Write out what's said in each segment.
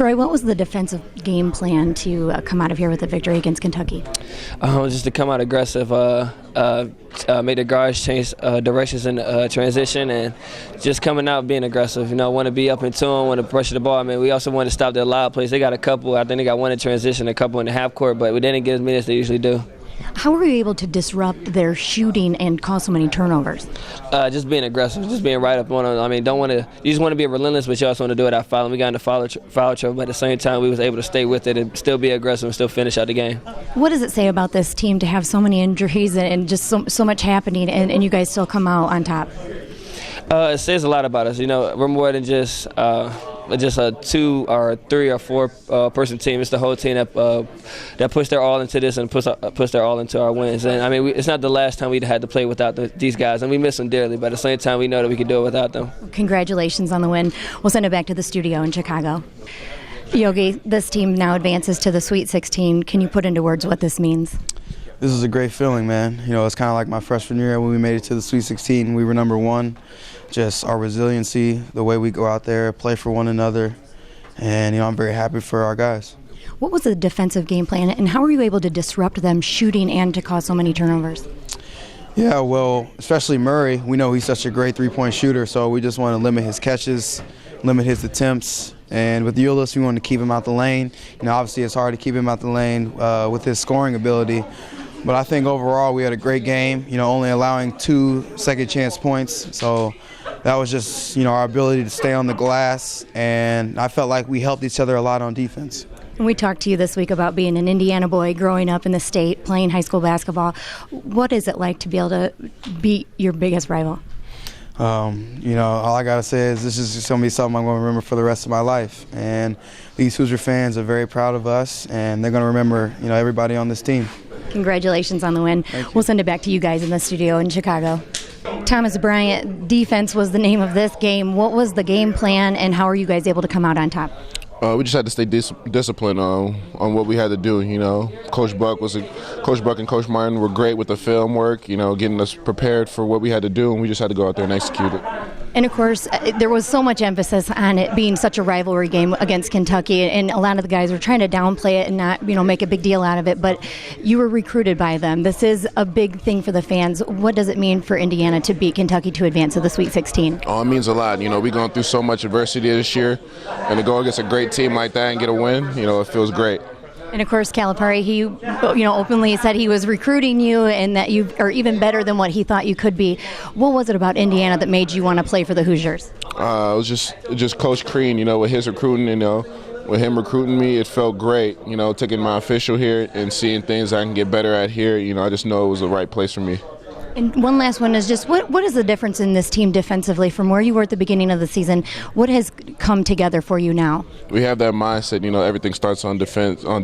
Troy, what was the defensive game plan to come out of here with a victory against Kentucky? Just to come out aggressive, make the guards change directions in transition, and just coming out being aggressive. Want to be up into them, want to pressure the ball. I mean, we also want to stop their lob plays. They got a couple. I think they got one in transition, a couple in the half court, but we didn't get as many as they usually do. How were you able to disrupt their shooting and cause so many turnovers? Just being aggressive, just being right up on them. I mean, you just want to be relentless, but you also want to do it out fouling. We got into foul trouble, but at the same time, we was able to stay with it and still be aggressive and still finish out the game. What does it say about this team to have so many injuries and just so much happening, and you guys still come out on top? It says a lot about us. We're more than just a 2 or 3 or 4 person team. It's the whole team that pushed their all into this and pushed their all into our wins. And I mean, it's not the last time we had to play without these guys, and we miss them dearly. But at the same time, we know that we can do it without them. Congratulations on the win. We'll send it back to the studio in Chicago. Yogi, this team now advances to the Sweet 16. Can you put into words what this means? This is a great feeling, man. It's kind of like my freshman year when we made it to the Sweet 16. We were number 1. Just our resiliency, the way we go out there, play for one another, and I'm very happy for our guys. What was the defensive game plan, and how were you able to disrupt them shooting and to cause so many turnovers? Yeah, well, especially Murray. We know he's such a great three-point shooter, so we just want to limit his catches, limit his attempts. And with Ulis, we want to keep him out the lane. Obviously it's hard to keep him out the lane with his scoring ability. But I think overall we had a great game, only allowing 2 second-chance points. So that was just, our ability to stay on the glass, and I felt like we helped each other a lot on defense. And we talked to you this week about being an Indiana boy, growing up in the state, playing high school basketball. What is it like to be able to beat your biggest rival? All I got to say is this is just going to be something I'm going to remember for the rest of my life. And these Hoosier fans are very proud of us, and they're going to remember, everybody on this team. Congratulations on the win. We'll send it back to you guys in the studio in Chicago. Thomas Bryant, defense was the name of this game. What was the game plan, and how are you guys able to come out on top? We just had to stay disciplined on what we had to do. Coach Buck and Coach Martin were great with the film work. Getting us prepared for what we had to do, and we just had to go out there and execute it. And of course, there was so much emphasis on it being such a rivalry game against Kentucky, and a lot of the guys were trying to downplay it and not, make a big deal out of it. But you were recruited by them. This is a big thing for the fans. What does it mean for Indiana to beat Kentucky to advance to the Sweet 16? Oh, it means a lot. We've gone through so much adversity this year, and to go against a great team like that and get a win, it feels great. And of course, Calipari, he, openly said he was recruiting you and that you are even better than what he thought you could be. What was it about Indiana that made you want to play for the Hoosiers? It was just Coach Crean, with his recruiting, with him recruiting me, it felt great, taking my official here and seeing things I can get better at here. I just know it was the right place for me. And one last one is just what is the difference in this team defensively from where you were at the beginning of the season? What has come together for you now? We have that mindset, everything starts on defense. Our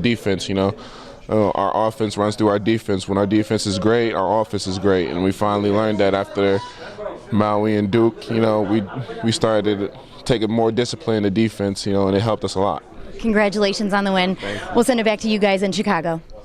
offense runs through our defense. When our defense is great, our offense is great. And we finally learned that after Maui and Duke, we started taking more discipline in the defense, and it helped us a lot. Congratulations on the win. We'll send it back to you guys in Chicago.